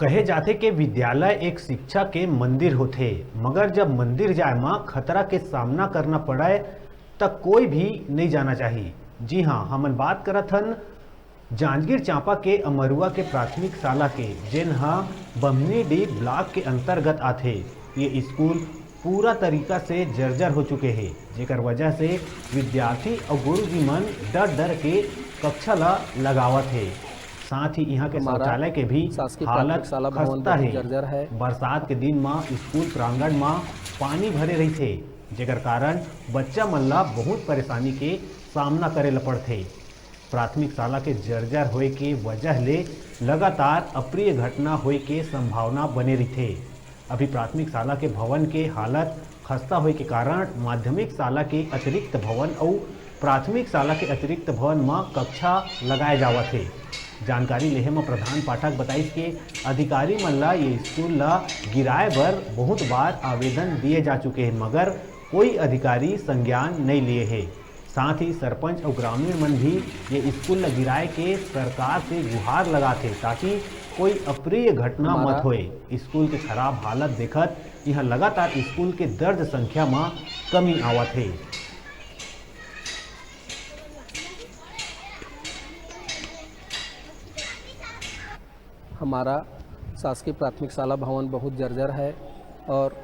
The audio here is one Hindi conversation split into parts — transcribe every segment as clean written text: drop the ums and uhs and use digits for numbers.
कहे जाथे कि विद्यालय एक शिक्षा के मंदिर होते, मगर जब मंदिर जाए माँ खतरा के सामना करना पड़े तब कोई भी नहीं जाना चाहिए। जी हाँ, हमन बात करत हन जांजगीर चांपा के अमरुआ के प्राथमिक शाला के, जेन हा बमनी डी ब्लॉक के अंतर्गत आथे। ये स्कूल पूरा तरीका से जर्जर हो चुके हैं, जेकर वजह से विद्यार्थी और गुरुजी मन डर डर के कक्षा ला लगावत है। साथ ही यहाँ के शौचालय के भी हालत खस्ता है। बरसात के दिन में स्कूल प्रांगण में पानी भरे रही थे, जेकर कारण बच्चा मन ला बहुत परेशानी के सामना करे ला पड़थे। प्राथमिक शाला के जर्जर होए के वजह ले लगातार अप्रिय घटना होए के संभावना बने रही। अभी प्राथमिक शाला के भवन के हालत खस्ता होए के कारण माध्यमिक शाला के अतिरिक्त भवन और प्राथमिक शाला के अतिरिक्त भवन में कक्षा लगाए जावत है। जानकारी लेहे में प्रधान पाठक बताइस के अधिकारी मन ला ये स्कूल ला गिराए बर बहुत बार आवेदन दिए जा चुके हैं, मगर कोई अधिकारी संज्ञान नहीं लिए है। साथ ही सरपंच और ग्रामीण मन भी ये स्कूल ला गिराए के सरकार से गुहार लगाते ताकि कोई अप्रिय घटना मत होए। स्कूल के खराब हालत देखत यहाँ लगातार स्कूल के दर्ज संख्या में कमी आवत है। हमारा शासकीय प्राथमिक शाला भवन बहुत जर्जर है और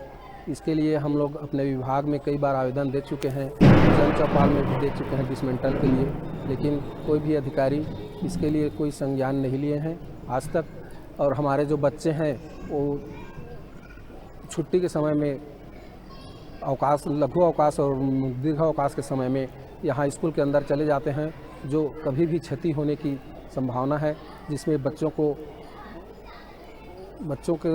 इसके लिए हम लोग अपने विभाग में कई बार आवेदन दे चुके हैं, जन चौपाल में भी दे चुके हैं डिसमेंटल के लिए, लेकिन कोई भी अधिकारी इसके लिए कोई संज्ञान नहीं लिए हैं आज तक। और हमारे जो बच्चे हैं वो छुट्टी के समय में अवकाश, लघु अवकाश और दीर्घ अवकाश के समय में यहाँ स्कूल के अंदर चले जाते हैं, जो कभी भी क्षति होने की संभावना है, जिसमें बच्चों के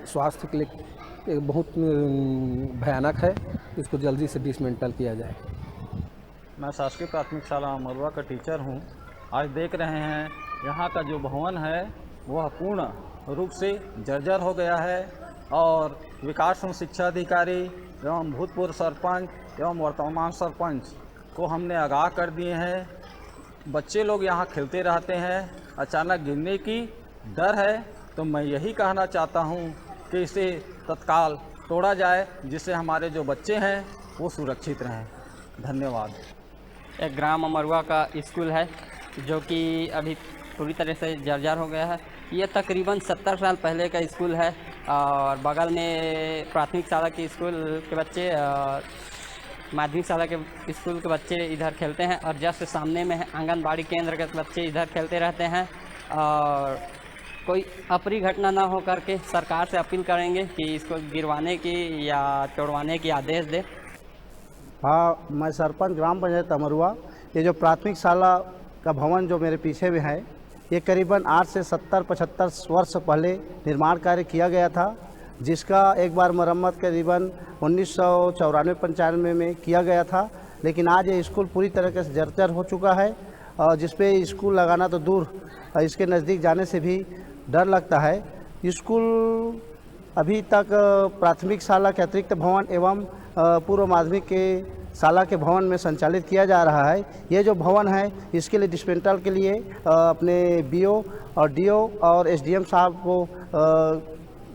स्वास्थ्य के लिए बहुत भयानक है। इसको जल्दी से डिसमेंटल किया जाए। मैं शासकीय प्राथमिक शाला अमरुआ का टीचर हूं। आज देख रहे हैं यहाँ का जो भवन है वह पूर्ण रूप से जर्जर हो गया है और विकास एवं शिक्षा अधिकारी एवं भूतपूर्व सरपंच एवं वर्तमान सरपंच को हमने आगाह कर दिए हैं। बच्चे लोग यहाँ खेलते रहते हैं, अचानक गिरने की डर है, तो मैं यही कहना चाहता हूँ कि इसे तत्काल तोड़ा जाए, जिससे हमारे जो बच्चे हैं वो सुरक्षित रहें। धन्यवाद। एक ग्राम अमरुआ का स्कूल है जो कि अभी पूरी तरह से जर्जर हो गया है। ये तकरीबन 70 साल पहले का स्कूल है और बगल में प्राथमिक शाला के स्कूल के बच्चे और माध्यमिक शाला के स्कूल के बच्चे इधर खेलते हैं और जस्ट सामने में आंगनबाड़ी केंद्र के बच्चे इधर खेलते रहते हैं। और कोई अप्रिय घटना ना हो करके सरकार से अपील करेंगे कि इसको गिरवाने की या तोड़वाने की आदेश दे। हाँ, मैं सरपंच ग्राम पंचायत अमरुआ। ये जो प्राथमिक शाला का भवन जो मेरे पीछे में है, ये करीबन 8 से 70-75 वर्ष पहले निर्माण कार्य किया गया था, जिसका एक बार मरम्मत करीबन 1994-95 में किया गया था। लेकिन आज ये स्कूल पूरी तरह से जर्जर हो चुका है और जिसपे स्कूल लगाना तो दूर, इसके नज़दीक जाने से भी डर लगता है। स्कूल अभी तक प्राथमिक शाला के अतिरिक्त भवन एवं पूर्व माध्यमिक के शाला के भवन में संचालित किया जा रहा है। ये जो भवन है इसके लिए डिसमेंटल के लिए अपने बीओ और डीओ और एसडीएम साहब को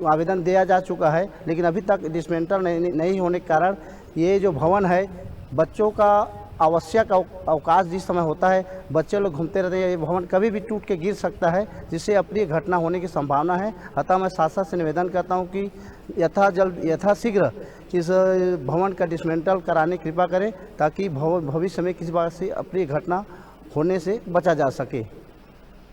आवेदन दिया जा चुका है, लेकिन अभी तक डिसमेंटल नहीं होने के कारण ये जो भवन है, बच्चों का आवश्यक अवकाश जिस समय होता है बच्चे लोग घूमते रहते हैं, ये भवन कभी भी टूट के गिर सकता है, जिससे अप्रिय घटना होने की संभावना है। अतः मैं शासन से निवेदन करता हूं कि यथाशीघ्र इस भवन का डिसमेंटल कराने की कृपा करें, ताकि भविष्य में किसी बात से अप्रिय घटना होने से बचा जा सके।